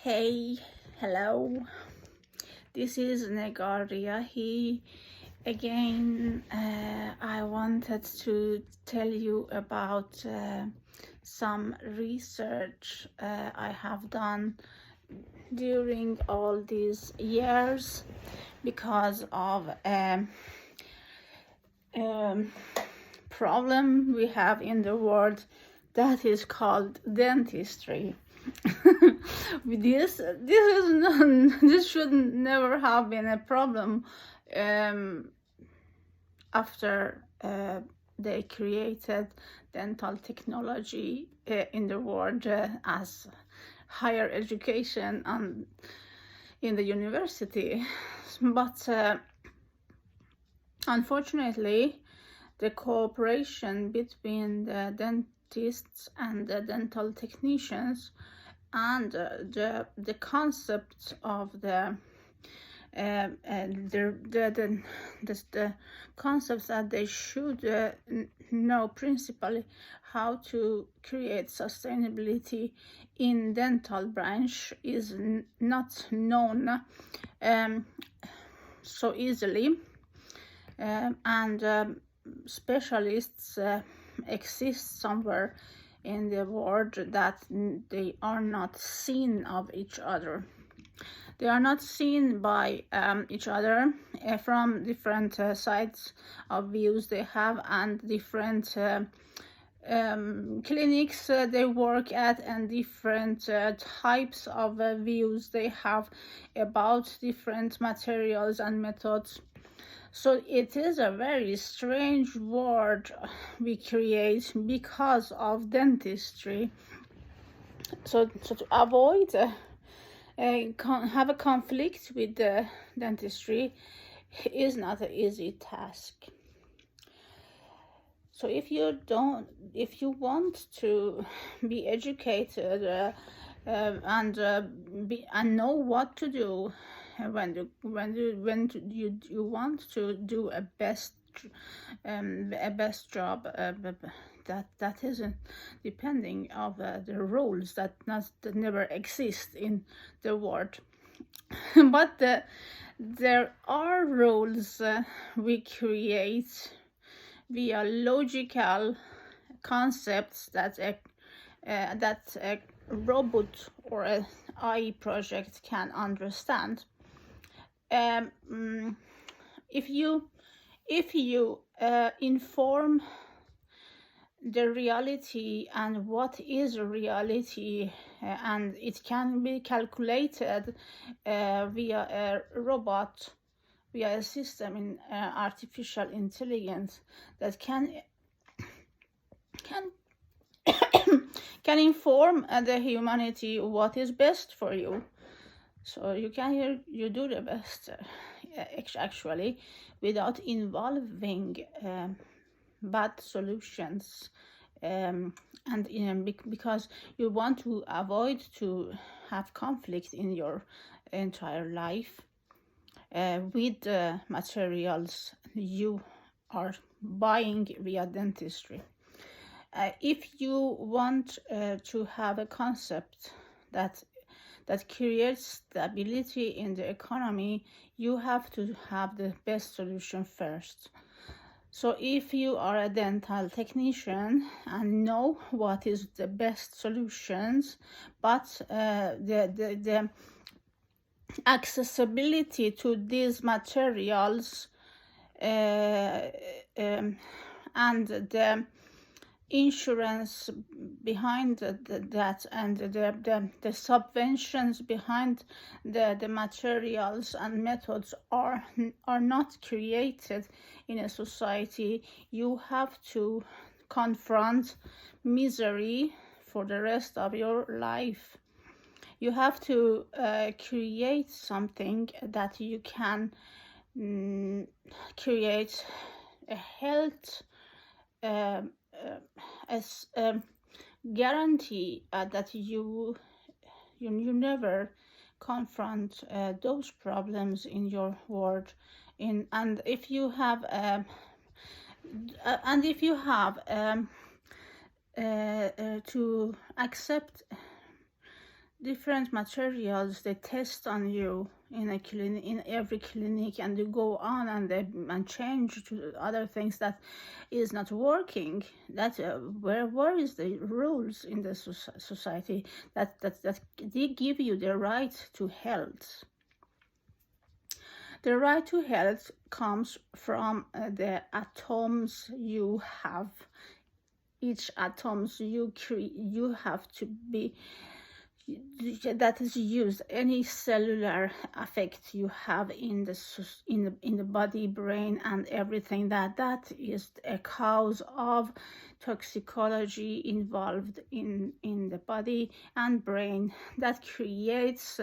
Hey, hello. This is NegarTime again. I wanted to tell you about some research I have done during all these years because of problem we have in the world that is called dentistry. This should never have been a problem after they created dental technology in the world as higher education and in the university, but unfortunately the cooperation between the dentists and the dental technicians and the concept of the concepts that they should know principally how to create sustainability in dental branch is not known so easily, and specialists exist somewhere in the world that they are not seen of each other. They are not seen by each other from different sides of views they have and different clinics they work at and different types of views they have about different materials and methods. So it is a very strange world we create because of dentistry. So to avoid have a conflict with the dentistry is not an easy task. So if you want to be educated and know what to do when you want to do a best job, that isn't depending of the rules that never exist in the world. But there are rules we create via logical concepts that a robot or an AI project can understand. If you inform the reality and what is reality, and it can be calculated via a robot, via a system in artificial intelligence that can inform the humanity what is best for you. So you do the best actually without involving bad solutions, and because you want to avoid to have conflict in your entire life with the materials you are buying via dentistry. If you want to have a concept that creates stability in the economy, you have to have the best solution first. So if you are a dental technician and know what is the best solutions, but the accessibility to these materials and the insurance behind that and the subventions behind the materials and methods are not created in a society, you have to confront misery for the rest of your life. You have to create something that you can create a health as guarantee that you never confront those problems in your world. And if you have to accept different materials they test on you in a clinic, in every clinic, and you go on and they and change to other things that is not working. That where is the rules in the society that they give you the right to health? The right to health comes from the atoms you have. Each atoms you have to be, that is used, any cellular effect you have in the body, brain, and everything, that is a cause of toxicology involved in the body and brain that creates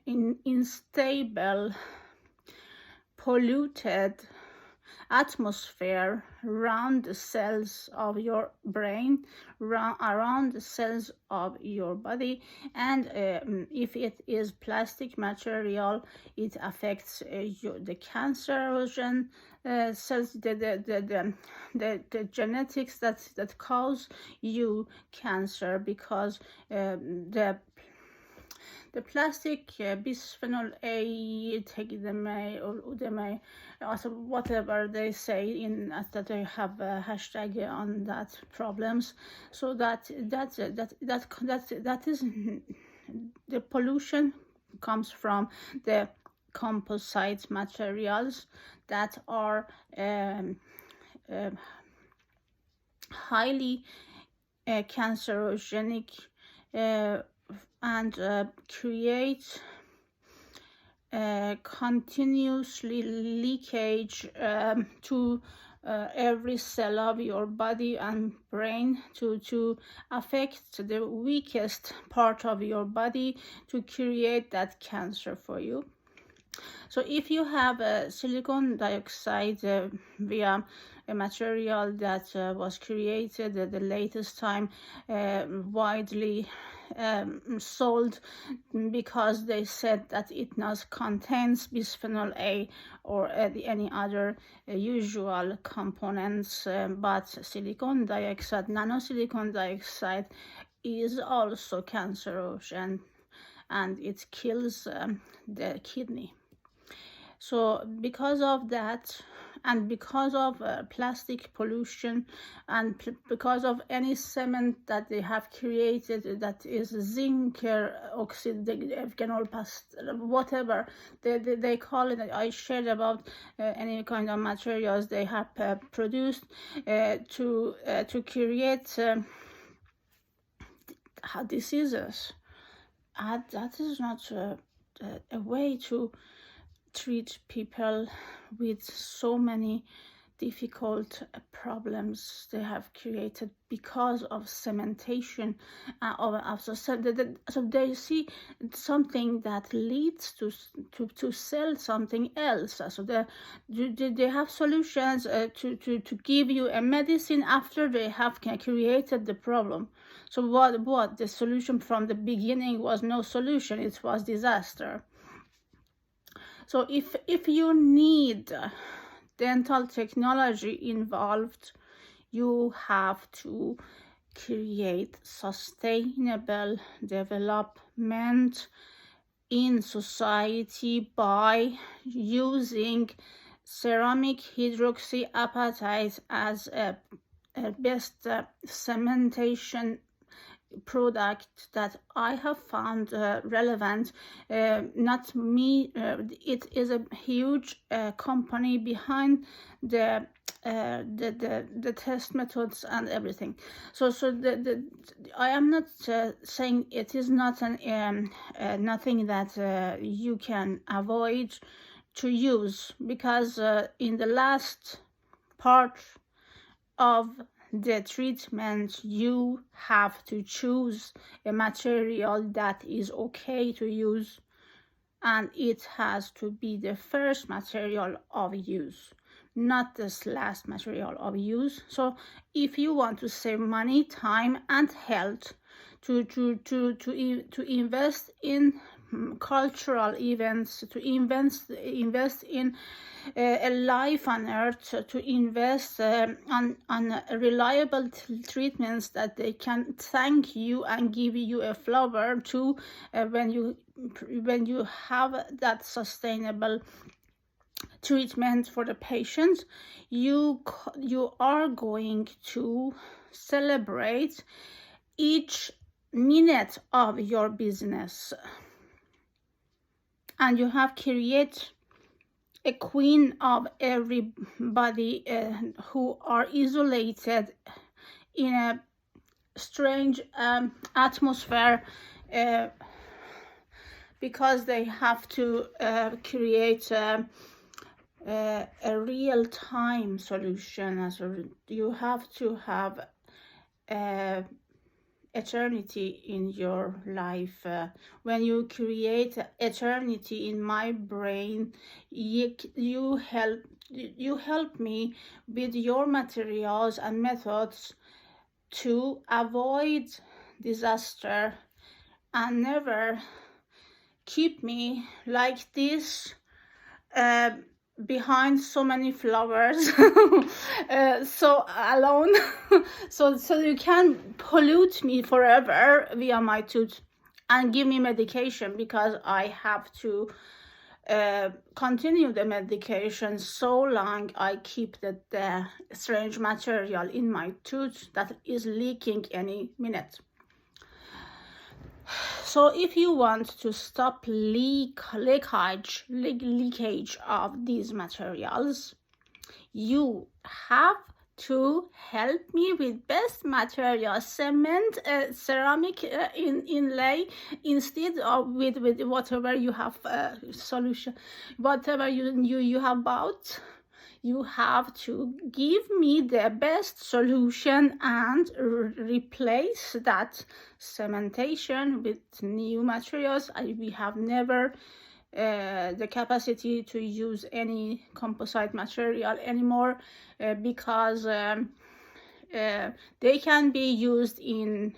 unstable, polluted atmosphere around the cells of your brain, around the cells of your body, and if it is plastic material, it affects the cancerogen cells, the genetics that cause you cancer, because the plastic, bisphenol A, TechConnect, also whatever they say in that they have a hashtag on that problems. So that is the pollution comes from the composite materials that are highly cancerogenic and create continuously leakage to every cell of your body and brain to affect the weakest part of your body to create that cancer for you. So if you have a silicon dioxide via a material that was created at the latest time, widely sold because they said that it not contains bisphenol A or any other usual components, but silicon dioxide, nanosilicon dioxide, is also cancerogen and it kills the kidney. So because of that, and because of plastic pollution, and because of any cement that they have created that is zinc oxide, whatever they call it, I shared about any kind of materials they have produced to create diseases. That is not a way to treat people with so many difficult problems they have created because of cementation so they see something that leads to sell something else. So they have solutions to give you a medicine after they have created the problem. So what the solution from the beginning was no solution, it was disaster. So if you need dental technology involved, you have to create sustainable development in society by using ceramic hydroxyapatite as a best cementation product that I have found relevant. Not me, it is a huge company behind the test methods and everything. So I am not saying it is not nothing that you can avoid to use, because in the last part of the treatment you have to choose a material that is okay to use, and it has to be the first material of use, not this last material of use. So if you want to save money, time, and health to invest in cultural events, to invest in a life on earth, to invest on reliable treatments that they can thank you and give you a flower to when you have that sustainable treatment for the patient. You are going to celebrate each minute of your business, and you have created a queen of everybody who are isolated in a strange atmosphere because they have to create a real-time solution. So you have to have eternity in your life. When you create eternity in my brain, you help me with your materials and methods to avoid disaster and never keep me like this behind so many flowers so alone so you can pollute me forever via my tooth and give me medication, because I have to continue the medication so long I keep the strange material in my tooth that is leaking any minute. So if you want to stop leakage of these materials, you have to help me with best material, cement, ceramic inlay, instead of with whatever you have solution, whatever you have bought. You have to give me the best solution and replace that cementation with new materials. We have never the capacity to use any composite material anymore because they can be used in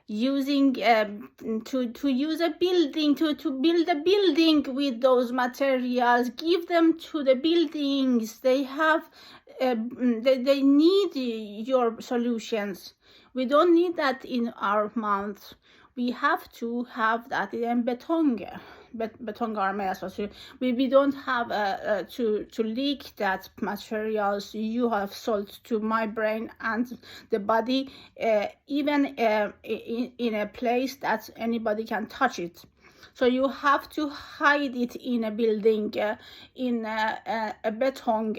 using to use a building, to build a building with those materials. Give them to the buildings. They have they need your solutions. We don't need that in our mouth. We have to have that in betongarme. So we don't have to leak that materials you have sold to my brain and the body, even in a place that anybody can touch it. So you have to hide it in a building, in a beton,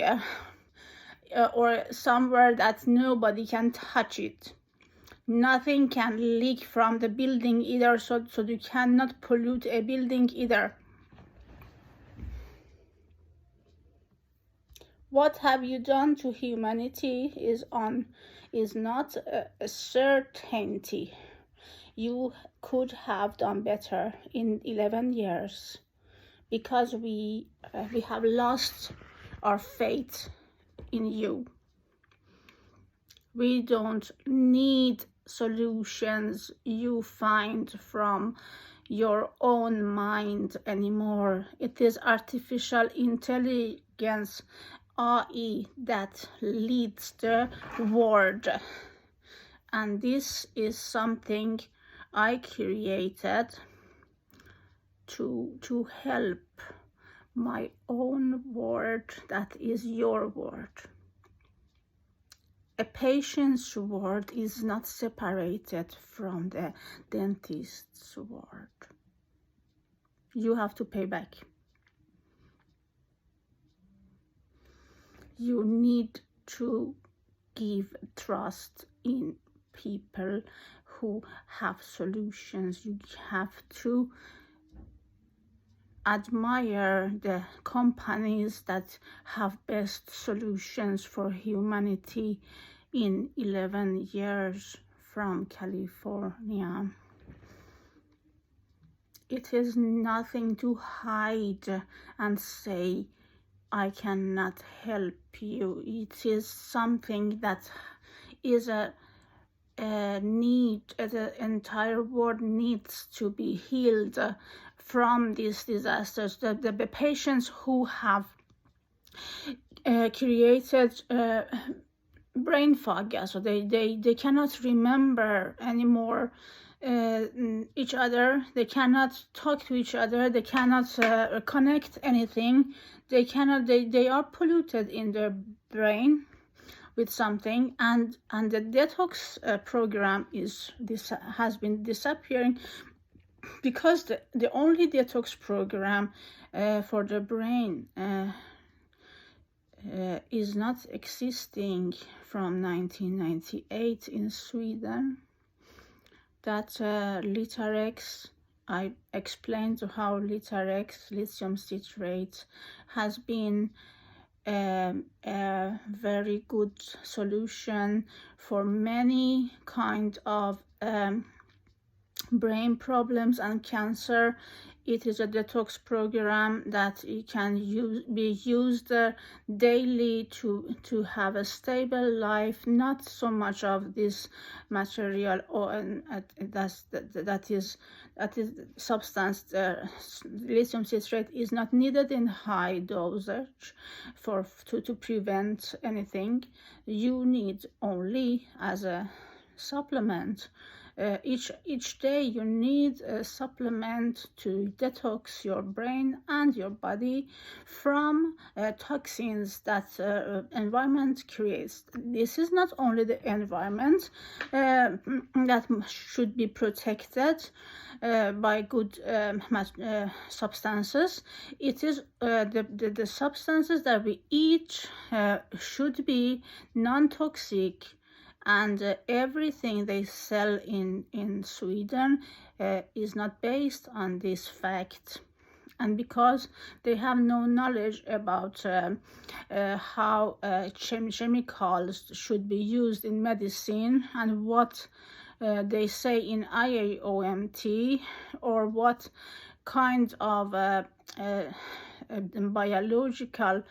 or somewhere that nobody can touch it. Nothing can leak from the building either, so you cannot pollute a building either. What have you done to humanity is not a certainty. You could have done better in 11 years because we have lost our faith in you. We don't need solutions you find from your own mind anymore. It is artificial intelligence, AI, that leads the world. And this is something I created to help my own world, that is your world. A patient's world is not separated from the dentist's world. You have to pay back. You need to give trust in people who have solutions. You have to admire the companies that have best solutions for humanity in 11 years from California. It is nothing to hide and say, I cannot help you. It is something that is a need. The entire world needs to be healed from these disasters. The patients who have created brain fog, so they cannot remember anymore each other, they cannot talk to each other, they cannot connect anything, they are polluted in their brain with something, and the detox program has been disappearing, because the only detox program for the brain is not existing from 1998 in Sweden. That Litarex, I explained how Litarex, lithium citrate, has been a very good solution for many kind of brain problems and cancer. It is a detox program that it can be used daily to have a stable life, not so much of this material, or that is substance. Lithium citrate is not needed in high dosage to prevent anything. You need only as a supplement. Each day you need a supplement to detox your brain and your body from toxins that environment creates. This is not only the environment that should be protected by good substances. It is the substances that we eat should be non-toxic, and everything they sell in Sweden is not based on this fact. And because they have no knowledge about how chemicals should be used in medicine, and what they say in IAOMT, or what kind of biological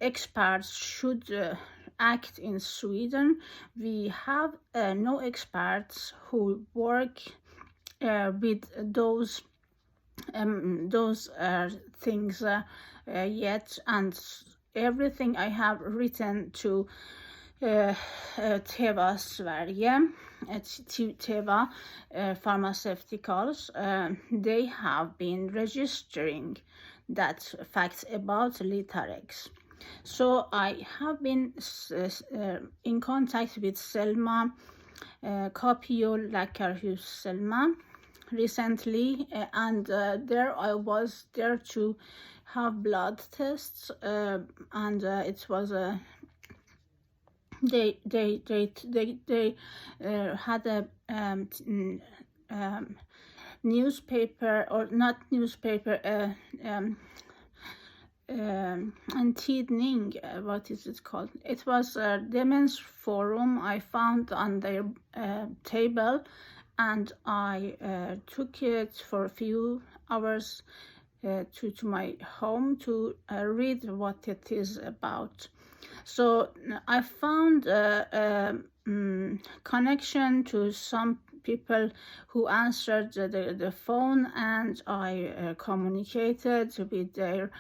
experts should act in Sweden, we have no experts who work with those things yet. And everything I have written to Teva Sverige, Teva Pharmaceuticals, they have been registering that facts about Litarex. So I have been in contact with Selma Capio Lakarhus Selma recently, and there I was there to have blood tests, and it was a they had a newspaper, or not newspaper, and tidning, what is it called? It was a Demens Forum I found on their table, and I took it for a few hours to my home to read what it is about. So I found a connection to some people who answered the phone, and I communicated with their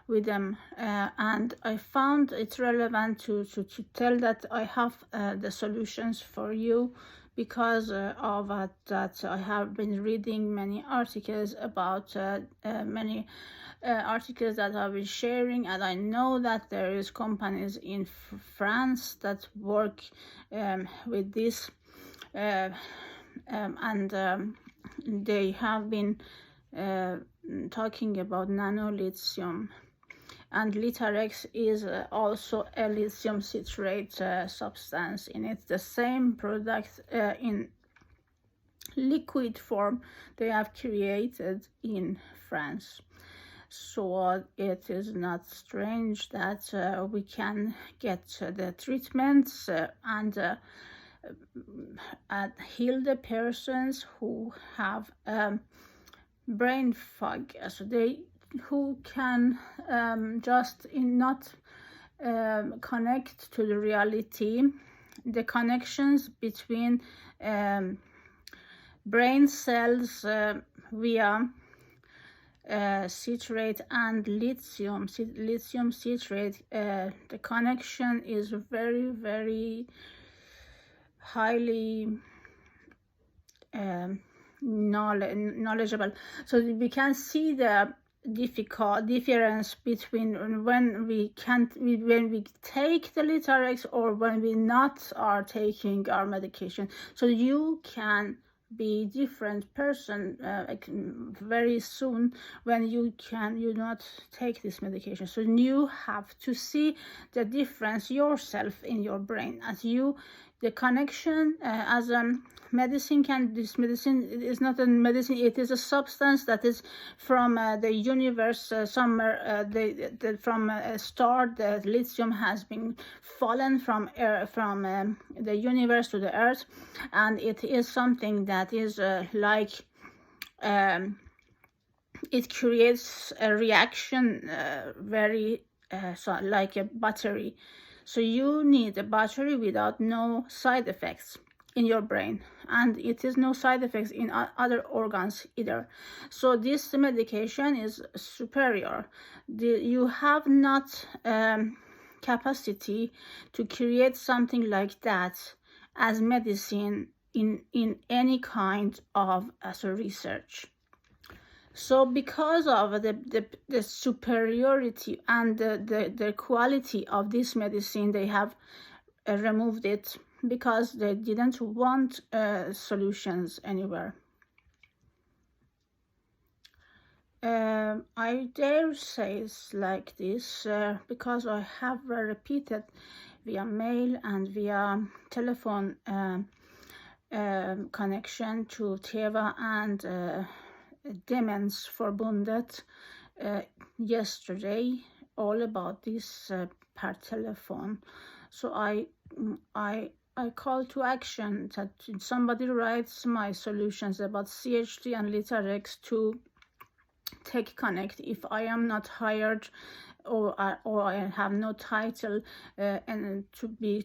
with them, and I found it relevant to tell that I have the solutions for you, because of that I have been reading many articles about many articles that I've been sharing, and I know that there is companies in France that work with this, and they have been talking about nanolithium, and Litarex is also a lithium citrate substance in it. The same product in liquid form they have created in France. So it is not strange that we can get the treatments and heal the persons who have brain fog, so they who can just not connect to the reality, the connections between brain cells via citrate and lithium citrate. The connection is very, very highly knowledgeable. So we can see the difference between when we take the Litarex or when we not are taking our medication. So you can be different person like very soon when you not take this medication. So you have to see the difference yourself in your brain as you the connection as a medicine this medicine is not a medicine, it is a substance that is from the universe somewhere. From a star, the lithium has been fallen from the universe to the earth, and it is something that is like it creates a reaction very so like a battery. So you need a battery without no side effects in your brain, and it is no side effects in other organs either. So this medication is superior. You have not capacity to create something like that as medicine in any kind of research. So because of the superiority and the quality of this medicine, they have removed it because they didn't want solutions anywhere. I dare say it's like this because I have repeated via mail and via telephone connection to Teva and Demensförbundet yesterday all about this per telephone. So I call to action that somebody writes my solutions about CHD and Litarex to TechConnect if I am not hired or I have no title and to be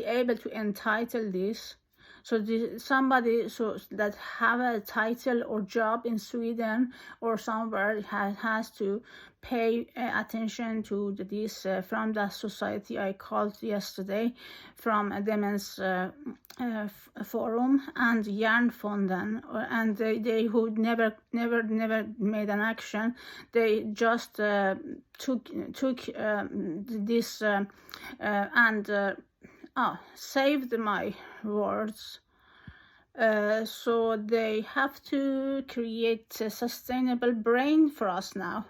able to entitle this. So somebody that have a title or job in Sweden or somewhere has to pay attention to this from the society I called yesterday from Demens Forum and Hjärnfonden, and they who never made an action. They just took this and saved my words. So they have to create a sustainable brain for us now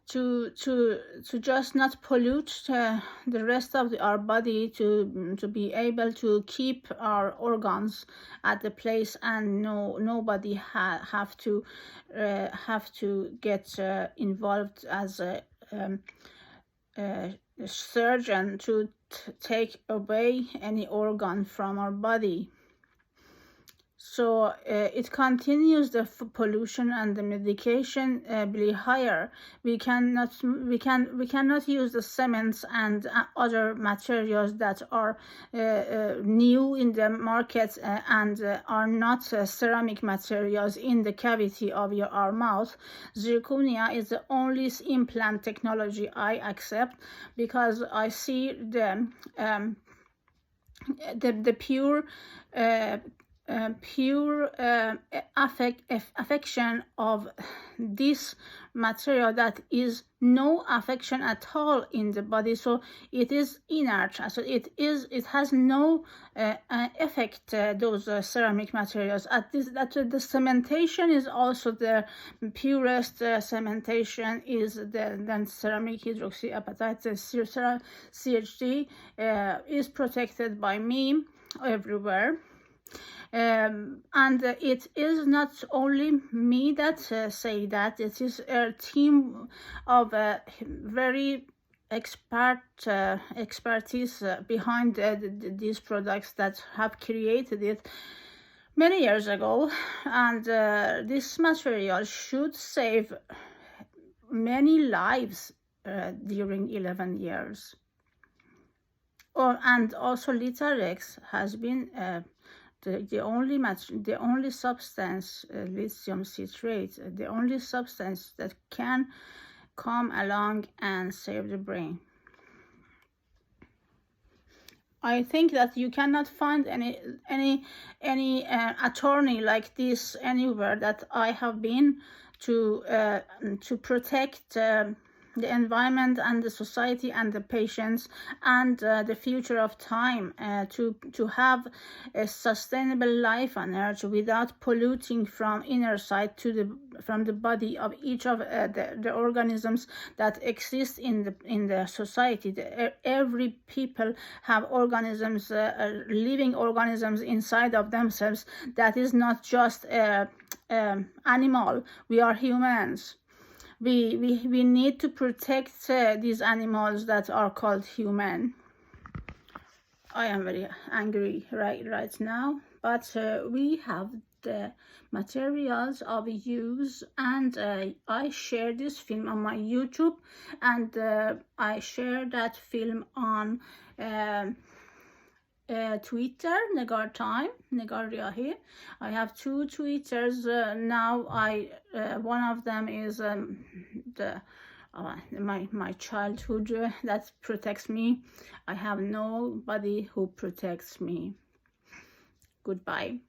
to just not pollute the rest of our body, to be able to keep our organs at the place, and nobody have to get involved as a surgeon to take away any organ from our body. So it continues the pollution and the medication be higher. We cannot use the cements and other materials that are new in the market and are not ceramic materials in the cavity of our mouth. Zirconia is the only implant technology I accept because I see the pure affection of this material that is no affection at all in the body. So it is inert. So it has no effect. Those ceramic materials. That the cementation is also the purest cementation is then ceramic hydroxyapatite. CHD is protected by me everywhere. And it is not only me that say that. It is a team of very expertise behind these products that have created it many years ago, and this material should save many lives during 11 years. And also Litarex has been the only substance, lithium citrate, the only substance that can come along and save the brain. I think that you cannot find any attorney like this anywhere that I have been to protect the environment and the society and the patients and the future of time, to have a sustainable life on earth without polluting from inner side from the body of each of the organisms that exist in the society. Every people have organisms, living organisms inside of themselves. That is not just animal. We are humans. We need to protect these animals that are called human. I am very angry right now, but we have the materials of use, and I share this film on my YouTube, and I share that film on Twitter, NegarTime, NegarTime. I have 2 Twitters now. One of them is my childhood that protects me. I have nobody who protects me. Goodbye.